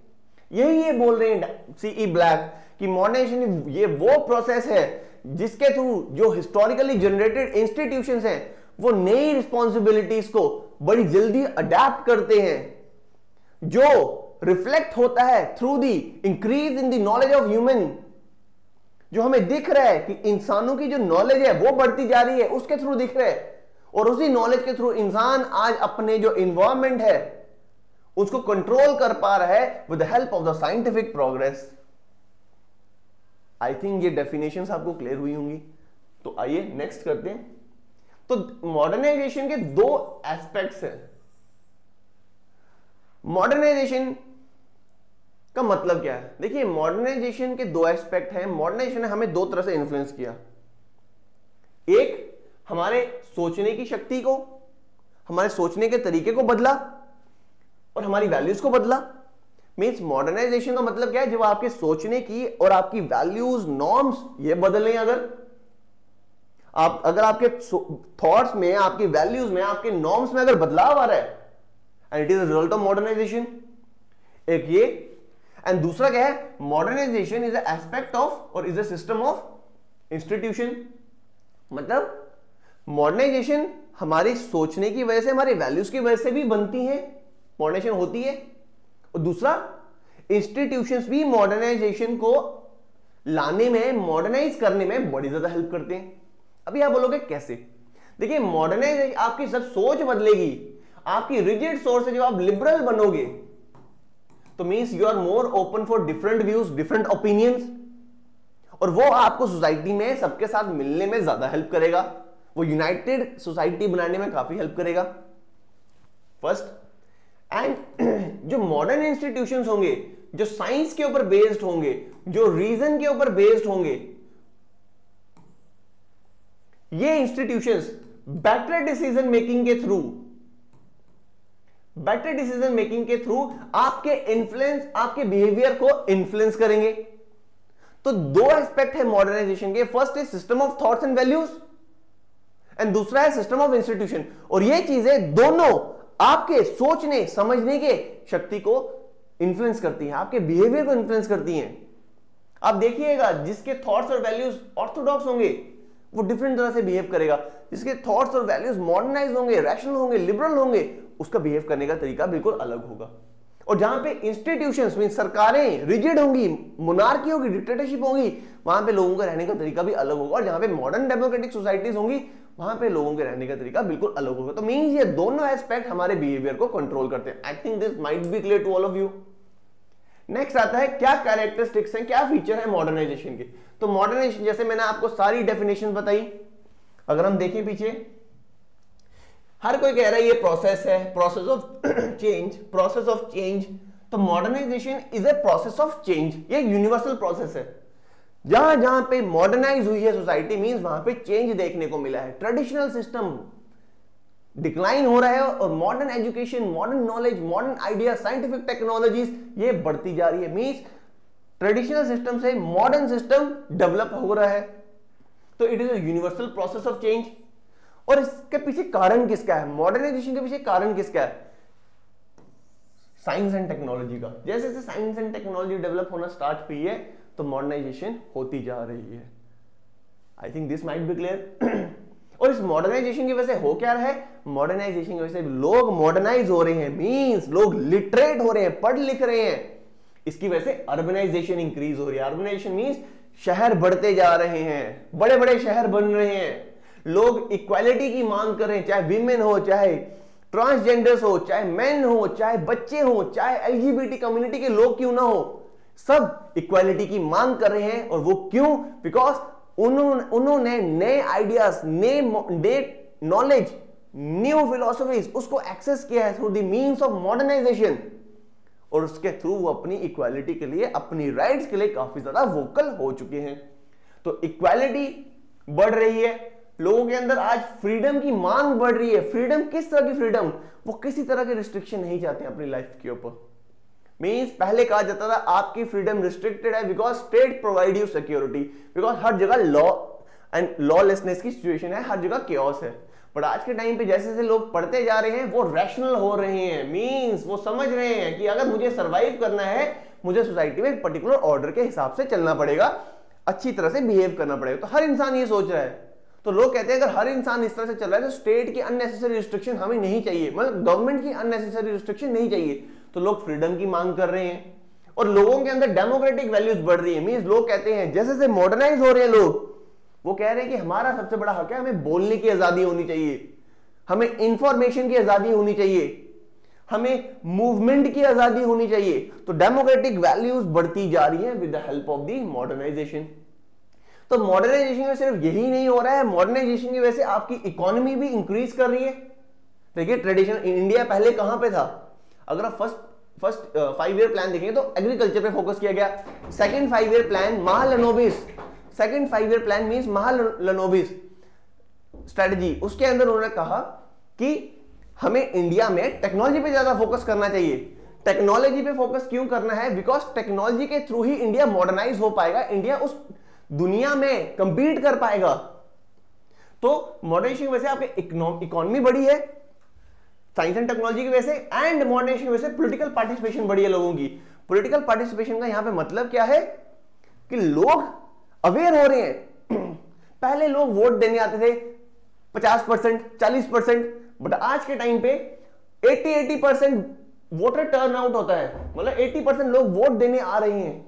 यही ये बोल रहे हैं सीई ब्लैक कि मॉडर्नाइजेशन ये वो प्रोसेस है जिसके थ्रू जो हिस्टोरिकली जनरेटेड इंस्टीट्यूशंस हैं वो नई रिस्पॉन्सिबिलिटीज को बड़ी जल्दी अडेप्ट करते हैं, जो रिफ्लेक्ट होता है through the increase in the knowledge of human. जो हमें दिख रहा है कि इंसानों की जो नॉलेज है वो बढ़ती जा रही है, उसके थ्रू दिख रहा है, और उसी नॉलेज के थ्रू इंसान आज अपने जो इन्वायरमेंट है उसको कंट्रोल कर पा रहा है with the help of the scientific progress. I think ये डेफिनेशंस आपको क्लियर हुई होंगी। तो आइए नेक्स्ट करते हैं। तो मॉडर्नाइजेशन के दो एस्पेक्ट्स हैं। मॉडर्नाइजेशन का मतलब क्या है? देखिए, मॉडर्नाइजेशन के दो एस्पेक्ट हैं। मॉडर्नाइजेशन ने हमें दो तरह से इन्फ्लुएंस किया। एक, हमारे सोचने की शक्ति को, हमारे सोचने के तरीके को बदला और हमारी वैल्यूज को बदला। मींस मॉडर्नाइजेशन का मतलब क्या है? जब आपके सोचने की और आपकी वैल्यूज, नॉर्म्स ये बदलें, अगर आपके थॉट्स में, आपकी वैल्यूज में, आपके नॉर्म्स में अगर बदलाव आ रहा है, and it is a result of modernisation. एक ये, एंड दूसरा क्या है? Modernisation is a aspect of और is a system of institution. मतलब मॉडर्नाइजेशन हमारी सोचने की वजह से, हमारे वैल्यूज की वजह से भी बनती है, मॉडर्नाइजेशन होती है। और दूसरा, इंस्टीट्यूशंस भी मॉडर्नाइजेशन को लाने में, मॉडर्नाइज करने में बड़ी ज्यादा हेल्प करते हैं। अभी आप बोलोगे कैसे? देखिए, मॉडर्नाइजेशन, आपकी सब सोच बदलेगी, आपकी रिजिड सोच से जब आप लिबरल बनोगे तो means you are more open for different views, different opinions, और वो आपको सोसाइटी में सबके साथ मिलने में ज्यादा हेल्प करेगा, वो यूनाइटेड सोसाइटी बनाने में काफी हेल्प करेगा। फर्स्ट, एंड जो मॉडर्न इंस्टीट्यूशंस होंगे, जो साइंस के ऊपर बेस्ड होंगे, जो रीजन के ऊपर बेस्ड होंगे, ये इंस्टीट्यूशंस बेटर डिसीजन मेकिंग के थ्रू आपके इन्फ्लुएंस, आपके बिहेवियर को इन्फ्लुएंस करेंगे। तो दो एस्पेक्ट है मॉडर्नाइजेशन के। First is system of thoughts and values, and दूसरा है सिस्टम ऑफ इंस्टीट्यूशन। और ये चीजें दोनों आपके सोचने समझने के शक्ति को इन्फ्लुएंस करती हैं, आपके बिहेवियर को इन्फ्लुएंस करती हैं। आप देखिएगा, जिसके थॉट्स और वैल्यूज ऑर्थोडॉक्स होंगे वो डिफरेंट तरह से बिहेव करेगा, जिसके थॉट्स और वैल्यूज मॉडर्नाइज होंगे, रैशनल होंगे, लिबरल होंगे, उसका बिहेव करने का तरीका बिल्कुल अलग होगा। और जहां पे इंस्टीट्यूशंस मीन सरकारें रिजिड होंगी, मोनार्की होगी, डिक्टेटरशिप होगी, वहां पे लोगों का रहने का तरीका भी अलग होगा। और जहां पे मॉडर्न डेमोक्रेटिक सोसाइटीज होंगी, वहां पे लोगों के रहने का तरीका बिल्कुल अलग होगा। तो मींस ये दोनों एस्पेक्ट हमारे बिहेवियर को कंट्रोल करते हैं। I think this might be clear to all of you. Next आता है, क्या कैरेक्टरिस्टिक्स हैं, क्या फीचर है मॉडर्नाइजेशन के। तो मॉडर्नाइजेशन, जैसे मैंने आपको सारी डेफिनेशन बताई, अगर हम देखें पीछे, हर कोई कह रहा है ये प्रोसेस है, प्रोसेस ऑफ चेंज। तो modernisation is a process of change. ये यूनिवर्सल प्रोसेस है। जहां जहां पे मॉडर्नाइज हुई है सोसाइटी, मींस वहां पे चेंज देखने को मिला है। ट्रेडिशनल सिस्टम डिक्लाइन हो रहा है और modern education, modern knowledge, modern idea, scientific technologies ये बढ़ती जा रही है। मींस ट्रेडिशनल सिस्टम से मॉडर्न सिस्टम डेवलप हो रहा है। तो it is a universal process of change. और इसके पीछे कारण किसका है? मॉडर्नाइजेशन के पीछे कारण किसका है? साइंस एंड टेक्नोलॉजी का। जैसे जैसे साइंस एंड टेक्नोलॉजी डेवलप होना स्टार्ट हुई है तो मॉडर्नाइजेशन होती जा रही है। आई think this might be clear. और इस मॉडर्नाइजेशन की वजह से हो क्या रहा है? मॉडर्नाइजेशन की वजह से लोग मॉडर्नाइज हो रहे हैं, मींस लोग लिटरेट हो रहे हैं, पढ़ लिख रहे हैं। इसकी वजह से अर्बनाइजेशन इंक्रीज हो रही है। अर्बनाइजेशन मींस शहर बढ़ते जा रहे हैं, बड़े बड़े शहर बन रहे हैं, लोग इक्वालिटी की मांग कर रहे हैं, चाहे विमेन हो, चाहे ट्रांसजेंडर्स हो, चाहे मेन हो, चाहे बच्चे हो, चाहे एलजीबीटी कम्युनिटी के लोग क्यों ना हो, सब इक्वालिटी की मांग कर रहे हैं। और वो क्यों? बिकॉज उन्होंने नए आइडियाज, नए नॉलेज, न्यू फिलोसफीज उसको एक्सेस किया है through the means of modernisation. और उसके थ्रू वो अपनी इक्वालिटी के लिए, अपनी राइट्स के लिए काफी ज्यादा वोकल हो चुके हैं। तो इक्वालिटी बढ़ रही है, लोगों के अंदर आज फ्रीडम की मांग बढ़ रही है। फ्रीडम किस तरह की फ्रीडम? वो किसी तरह के रिस्ट्रिक्शन नहीं चाहते अपनी लाइफ के ऊपर। मींस पहले कहा जाता था आपकी फ्रीडम रिस्ट्रिक्टेड है because state provide you security, because हर जगह लॉ एंड लॉलेसनेस की सिचुएशन है, हर जगह केओस है। बट आज के टाइम पे जैसे जैसे लोग पढ़ते जा रहे हैं वो रैशनल हो रहे हैं। मींस वो समझ रहे हैं कि अगर मुझे सरवाइव करना है, मुझे सोसाइटी में एक पर्टिकुलर ऑर्डर के हिसाब से चलना पड़ेगा, अच्छी तरह से बिहेव करना पड़ेगा। तो हर इंसान ये सोच रहा है। तो लोग कहते हैं अगर हर इंसान इस तरह से चल रहा है तो स्टेट की अननेसेसरी रिस्ट्रिक्शन हमें नहीं चाहिए, मतलब गवर्नमेंट की अननेसेसरी रिस्ट्रिक्शन नहीं चाहिए। तो लोग फ्रीडम की मांग कर रहे हैं और लोगों के अंदर डेमोक्रेटिक वैल्यूज बढ़ रही है। मींस लोग कहते हैं जैसे जैसे मॉडर्नाइज हो रहे हैं लोग, वो कह रहे हैं कि हमारा सबसे बड़ा हक है, हमें बोलने की आजादी होनी चाहिए, हमें इंफॉर्मेशन की आजादी होनी चाहिए, हमें मूवमेंट की आजादी होनी चाहिए। तो डेमोक्रेटिक वैल्यूज बढ़ती जा रही है with the help of the modernisation. तो मॉडर्नाइजेशन में सिर्फ यही नहीं हो रहा है, मॉडर्नाइजेशन की वजह से आपकी इकोनॉमी भी इंक्रीज कर रही है। देखिए ट्रेडिशनल इंडिया पहले कहां पे था? अगर आप फर्स्ट 5 ईयर प्लान देखेंगे तो एग्रीकल्चर पे फोकस किया गया। Second 5 year plan Mahalanobis, second 5 year plan means Mahalanobis strategy, उसके अंदर उन्होंने कहा कि हमें इंडिया में टेक्नोलॉजी पे ज्यादा फोकस करना चाहिए। टेक्नोलॉजी पे फोकस क्यों करना है? बिकॉज टेक्नोलॉजी के थ्रू ही इंडिया मॉडर्नाइज हो पाएगा, इंडिया उस दुनिया में कंपीट कर पाएगा। तो मॉडर्नाइजेशन की वजह से आपकी इकोनॉमी बढ़ी है, साइंस एंड टेक्नोलॉजी की वजह से, एंड मॉडर्नाइजेशन की वजह से पॉलिटिकल पार्टिसिपेशन बढ़ी है लोगों की। पॉलिटिकल पार्टिसिपेशन का यहां पे मतलब क्या है कि लोग अवेयर हो रहे हैं। पहले लोग वोट देने आते थे 50%, 40%, बट आज के टाइम पे 80% वोटर टर्न आउट होता है, मतलब 80% लोग वोट देने आ रहे हैं।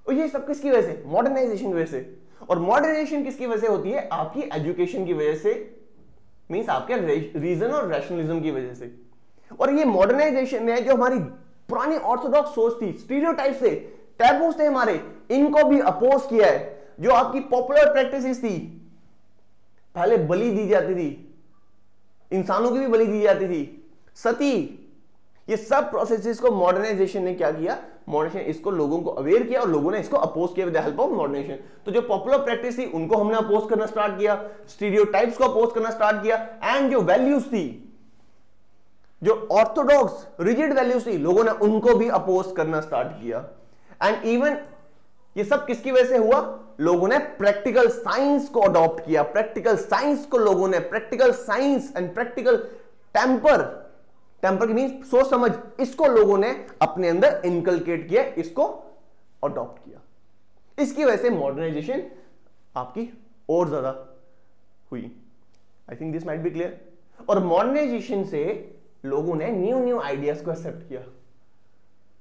और ये सब किसकी वजह से? मॉडर्नाइजेशन की वजह से। और मॉडर्नाइजेशन किसकी वजह से होती है? आपकी एजुकेशन की वजह से, मींस आपके रीजन और रैशनलिज्म की वजह से। और ये मॉडर्नाइजेशन है जो हमारी पुरानी ऑर्थोडॉक्स सोच थी, स्टीरियोटाइप थे, टैबूज थे हमारे, इनको भी अपोज किया है। जो आपकी पॉपुलर प्रैक्टिसेस थी, पहले बलि दी जाती थी, इंसानों की भी बलि दी जाती थी, सती, ये सब प्रोसेसेस को मॉडर्नाइजेशन ने क्या किया? मॉडर्नाइजेशन इसको लोगों को अवेयर किया और लोगों ने इसको अपोज किया with the help of modernisation. तो जो पॉपुलर प्रैक्टिस थी उनको हमने अपोज करना स्टार्ट किया, स्टीरियोटाइप्स को अपोज करना स्टार्ट किया, एंड जो वैल्यूज थी, जो ऑर्थोडॉक्स रिजिड वैल्यूज थी, लोगों ने उनको भी अपोज करना स्टार्ट किया। एंड इवन ये सब किसकी वजह से हुआ? लोगों ने प्रैक्टिकल साइंस को अडॉप्ट किया। प्रैक्टिकल साइंस को लोगों ने, practical science and practical temper की मीन्स सोच समझ, इसको लोगों ने अपने अंदर इनकलकेट किया, इसको अडॉप्ट किया। इसकी वजह से मॉडर्नाइजेशन आपकी और ज्यादा हुई। आई think this might be clear. और मॉडर्नाइजेशन से लोगों ने न्यू आइडियाज को एक्सेप्ट किया।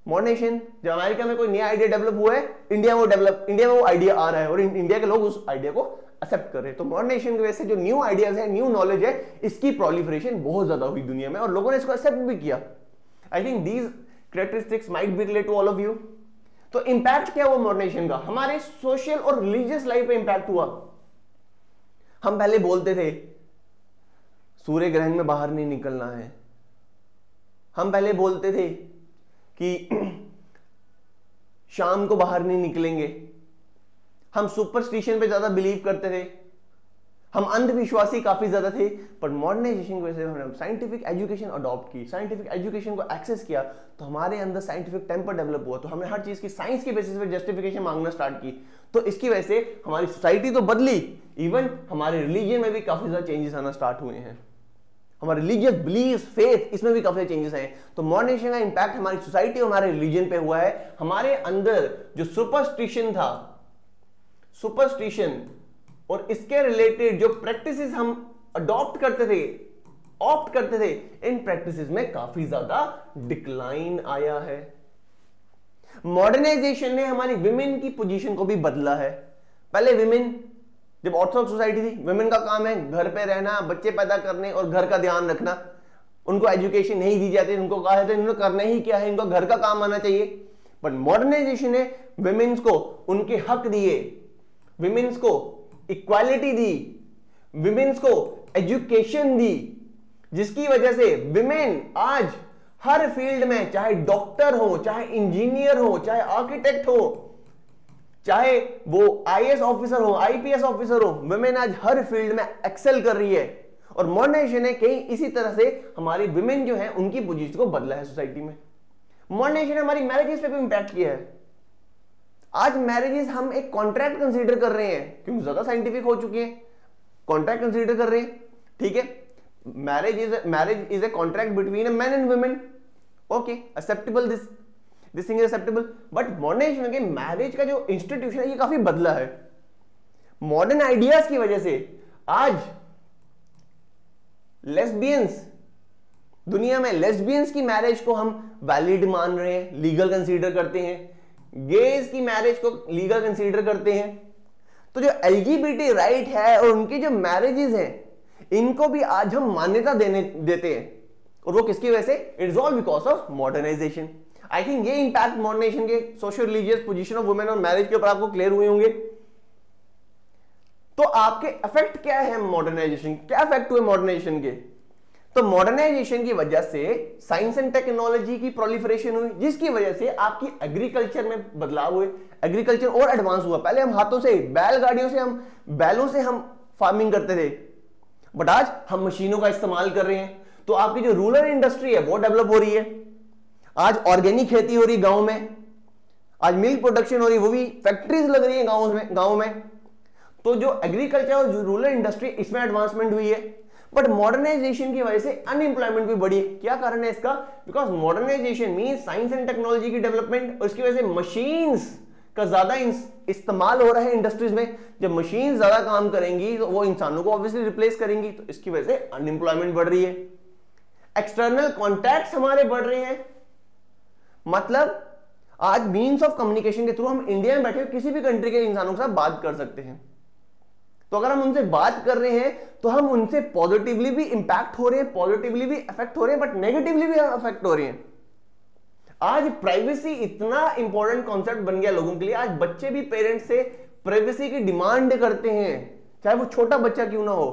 मॉडर्नाइजेशन, जब अमेरिका में कोई नया आइडिया डेवलप हुआ है, इंडिया में वो आइडिया आ रहा है और इंडिया के लोग उस आइडिया को एक्सेप्ट कर रहे हैं। तो मॉडर्नाइजेशन की वजह से जो न्यू आइडियाज है, न्यू नॉलेज है, इसकी प्रोलिफरेशन बहुत ज्यादा हुई दुनिया में और लोगों ने इसको एक्सेप्ट भी किया। I think these characteristics might be related to all of you. तो इंपैक्ट क्या हुआ मॉडर्नाइजेशन का? हमारे सोशल और रिलीजियस लाइफ पे इंपैक्ट हुआ। हम पहले बोलते थे सूर्य ग्रहण में बाहर नहीं निकलना है, हम पहले बोलते थे कि शाम को बाहर नहीं निकलेंगे, हम सुपरस्टिशन पे ज्यादा बिलीव करते थे, हम अंधविश्वासी काफी ज्यादा थे। पर मॉडर्नाइजेशन की वजह से हमने साइंटिफिक एजुकेशन अडॉप्ट की, साइंटिफिक एजुकेशन को एक्सेस किया, तो हमारे अंदर साइंटिफिक टेम्पर डेवलप हुआ। तो हमने हर चीज की साइंस के बेसिस पे जस्टिफिकेशन मांगना स्टार्ट की। तो इसकी वजह से हमारी सोसाइटी तो बदली, इवन हमारे रिलीजन में भी काफी ज्यादा चेंजेस आना स्टार्ट हुए हैं। हमारे रिलीजियस बिलीफ, फेथ, इसमें भी काफी चेंजेस आए। तो मॉडर्नाइजेशन का इंपैक्ट हमारी सोसाइटी और हमारे रिलीजन पे हुआ है। हमारे अंदर जो सुपरस्टिशन था, सुपरस्टिशन और इसके रिलेटेड जो प्रैक्टिसेस हम अडॉप्ट करते थे, ऑप्ट करते थे, इन प्रैक्टिसेस में काफी ज्यादा डिक्लाइन आया है। मॉडर्नाइजेशन ने हमारी विमेन की पोजीशन को भी बदला है। पहले विमेन, जब ऑर्थोडॉक्स सोसाइटी थी, विमेन का काम है घर पे रहना, बच्चे पैदा करने और घर का ध्यान रखना। उनको एजुकेशन नहीं दी जाती, उनको कहा जाता है इन्होंने करना ही क्या है, इनको घर का काम आना चाहिए। बट मॉडर्नाइजेशन ने विमेन्स को उनके हक दिए, विमेन्स को इक्वालिटी दी, विमेन्स को एजुकेशन दी, जिसकी वजह से विमेन आज हर फील्ड में, चाहे डॉक्टर हो, चाहे इंजीनियर हो, चाहे आर्किटेक्ट हो, चाहे वो आईएएस ऑफिसर हो, आईपीएस ऑफिसर हो, वुमेन आज हर फील्ड में एक्सेल कर रही है। और मॉडर्नाइजेशन ने कहीं इसी तरह से हमारी विमेन जो है उनकी पोजीशन को बदला है सोसाइटी में। मॉडर्नाइजेशन ने हमारी मैरिजेस पे भी इंपैक्ट किया है। आज मैरिजेस हम एक कॉन्ट्रैक्ट कंसीडर कर रहे हैं, क्योंकि ज्यादा साइंटिफिक हो चुके हैं, कॉन्ट्रैक्ट कंसीडर कर रहे हैं। ठीक है, marriage is a contract between a man and women. Okay, acceptable, this thing is acceptable. But modernisation के मैरिज का जो इंस्टीट्यूशन है ये काफी बदला है। मॉडर्न आइडियाज की वजह से आज लेस्बियंस, दुनिया में लेस्बियंस की मैरिज को हम वैलिड मान रहे हैं, लीगल कंसीडर करते हैं। गेज की मैरिज को लीगल कंसीडर करते हैं। तो जो एलजीबीटी राइट है और उनकी जो मैरिजेस हैं, इनको भी आज हम मान्यता देते हैं। और वो किसकी वजह से? It's all because of modernisation. I think ये इंपैक्ट मॉडर्नाइजेशन के social religious position of women और मैरिज के ऊपर आपको क्लियर हुए होंगे। तो आपके इफेक्ट क्या है मॉडर्नाइजेशन, क्या इफेक्ट हुए मॉडर्नाइजेशन के? तो मॉडर्नाइजेशन की वजह से साइंस एंड टेक्नोलॉजी की प्रोलिफरेशन हुई, जिसकी वजह से आपकी एग्रीकल्चर में बदलाव हुए, एग्रीकल्चर और एडवांस हुआ। पहले हम हाथों से, बैलगाड़ियों से, हम बैलों से हम फार्मिंग करते थे, बट आज हम मशीनों का इस्तेमाल कर रहे हैं। तो आपकी जो रूरल इंडस्ट्री है वो डेवलप हो रही है। आज ऑर्गेनिक खेती हो रही है गांव में, आज मिल्क प्रोडक्शन हो रही है, वो भी फैक्ट्रीज लग रही है गांव में। तो जो एग्रीकल्चर और जो रूरल इंडस्ट्री, इसमें एडवांसमेंट हुई है। बट मॉडर्नाइजेशन की वजह से अनएम्प्लॉयमेंट भी बढ़ी है। क्या कारण है इसका? Because modernisation means science and technology की डेवलपमेंट, और इसकी वजह से मशीन्स का ज्यादा इस्तेमाल हो रहा है इंडस्ट्रीज में। जब मशीन ज्यादा काम करेंगी तो वो इंसानों को ऑब्वियसली रिप्लेस करेंगी, तो इसकी वजह से अनएम्प्लॉयमेंट बढ़ रही है। एक्सटर्नल कॉन्टैक्ट्स हमारे बढ़ रहे हैं। मतलब आज मीन्स ऑफ कम्युनिकेशन के थ्रू हम इंडिया में बैठे किसी भी कंट्री के इंसानों के साथ बात कर सकते हैं। तो अगर हम उनसे बात कर रहे हैं तो हम उनसे पॉजिटिवली भी इंपैक्ट हो रहे हैं, पॉजिटिवली भी अफेक्ट हो रहे हैं, बट नेगेटिवली भी अफेक्ट हो रहे हैं। आज प्राइवेसी इतना इंपॉर्टेंट कॉन्सेप्ट बन गया लोगों के लिए। आज बच्चे भी पेरेंट्स से प्राइवेसी की डिमांड करते हैं, चाहे वो छोटा बच्चा क्यों ना हो।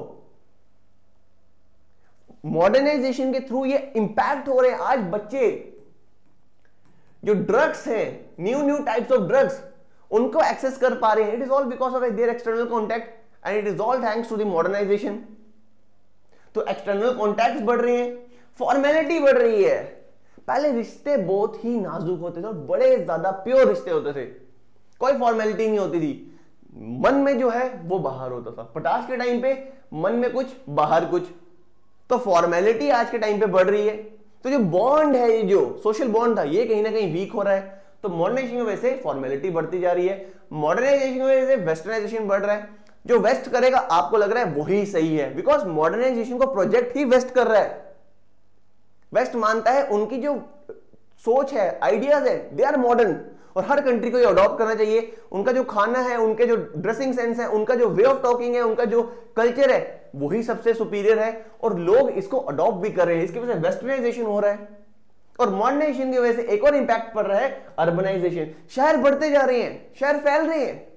मॉडर्नाइजेशन के थ्रू ये इंपैक्ट हो रहे हैं। आज बच्चे जो ड्रग्स हैं, न्यू टाइप्स ऑफ ड्रग्स, उनको एक्सेस कर पा रहे हैं। It is all because of their external contact and it is all thanks to the modernisation. तो एक्सटर्नल कॉन्टैक्ट्स बढ़ रहे हैं, फॉर्मेलिटी बढ़ रही है। पहले रिश्ते बहुत ही नाजुक होते थे और बड़े ज्यादा प्योर रिश्ते होते थे, कोई फॉर्मेलिटी नहीं होती थी। मन में जो है वो बाहर होता था। बट आज के टाइम पे मन में कुछ बाहर कुछ, तो फॉर्मेलिटी आज के टाइम पे बढ़ रही है। तो जो बॉन्ड है, ये जो सोशल बॉन्ड था, ये कहीं ना कहीं वीक हो रहा है। तो मॉडर्नाइजेशन की वजह से फॉर्मेलिटी बढ़ती जा रही है। मॉडर्नाइजेशन की वजह से वेस्टर्नाइजेशन बढ़ रहा है। जो वेस्ट करेगा आपको लग रहा है वही सही है, बिकॉज मॉडर्नाइजेशन को प्रोजेक्ट ही वेस्ट कर रहा है। वेस्ट मानता है उनकी जो सोच है, आइडियाज है, दे आर मॉडर्न, और हर कंट्री को ये अडॉप्ट करना चाहिए। उनका जो खाना है, उनके जो ड्रेसिंग सेंस है, उनका जो वे ऑफ टॉकिंग है, उनका जो कल्चर है, वही सबसे सुपीरियर है, और लोग इसको अडॉप्ट भी कर रहे हैं। इसकी वजह से वेस्टर्नाइजेशन हो रहा है। और मॉडर्नाइजेशन की वजह से एक और इंपैक्ट पड़ रहा है, अर्बनाइजेशन। शहर बढ़ते जा रहे हैं, शहर फैल रहे हैं।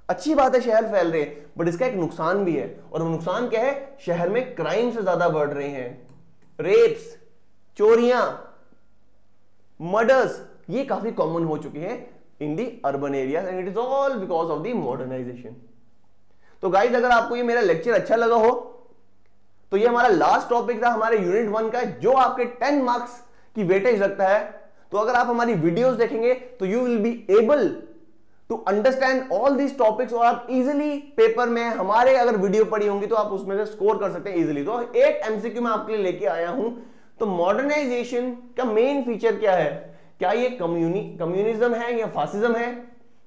अच्छी बात है शहर फैल रहे हैं, बट इसका एक नुकसान भी है। और वो नुकसान क्या है? शहर में क्राइम से ज्यादा बढ़ रहे हैं। रेप्स, चोरियां, मर्डर्स, ये काफी कॉमन हो चुके हैं in the urban area, and it is all because of the modernisation. तो गाइज, अगर आपको ये मेरा लेक्चर अच्छा लगा हो तो ये हमारा लास्ट टॉपिक था हमारे यूनिट 1 का, जो आपके 10 मार्क्स की वेटेज रखता है। तो अगर आप हमारी वीडियोस देखेंगे तो you will be able to understand all these topics, और आप इजीली पेपर में हमारे अगर वीडियो पढ़ी होंगी तो आप उसमें से स्कोर कर सकते हैं इजीली। तो एक एमसीक्यू मैं आपके लिए लेके आया हूं। तो मॉडर्नाइजेशन का मेन फीचर क्या है? क्या ये कम्युनिज्म है या फासिज्म है?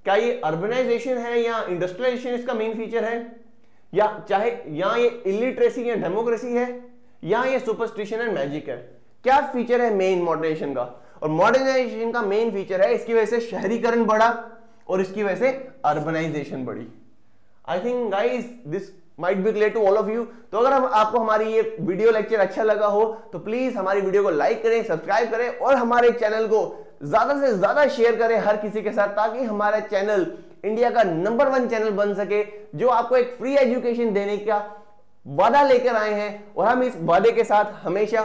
क्या ये अर्बनाइजेशन है या इंडस्ट्रियलाइजेशन इसका मेन फीचर है? या चाहे या ये इलिटरेसी या डेमोक्रेसी है, या ये सुपरस्टिशन एंड मैजिक है? क्या फीचर है मेन मॉडर्नाइजेशन का? और मॉडर्नाइजेशन का मेन फीचर है इसकी वजह से शहरीकरण बढ़ा और इसकी वजह से अर्बनाइजेशन बढ़ी। I think guys this might be clear to all of you. तो अगर आपको हमारी ये वीडियो लेक्चर अच्छा लगा हो तो प्लीज हमारी वीडियो को लाइक करें, सब्सक्राइब करें, और हमारे चैनल को ज्यादा से ज्यादा शेयर करें हर किसी के साथ, ताकि हमारा चैनल इंडिया का नंबर 1 चैनल बन सके, जो आपको एक फ्री एजुकेशन देने का वादा लेकर आए हैं। और हम इस वादे के साथ हमेशा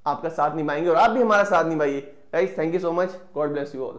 आपका साथ निभाएंगे और आप भी हमारा साथ निभाइए। Guys thank you so much, God bless you all.